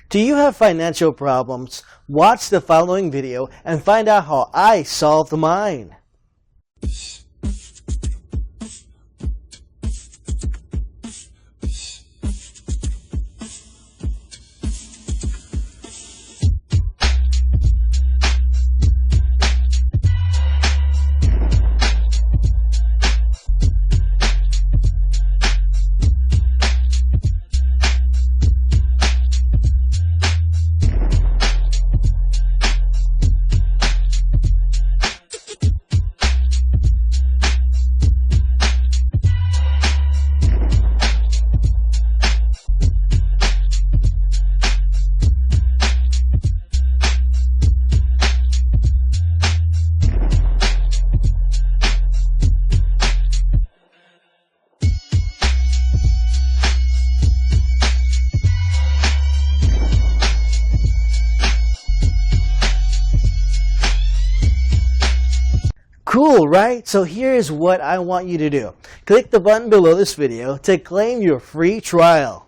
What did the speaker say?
Do you have financial problems? Watch the following video and find out how I solved mine. Cool, right? So here is what I want you to do. Click the button below this video to claim your free trial.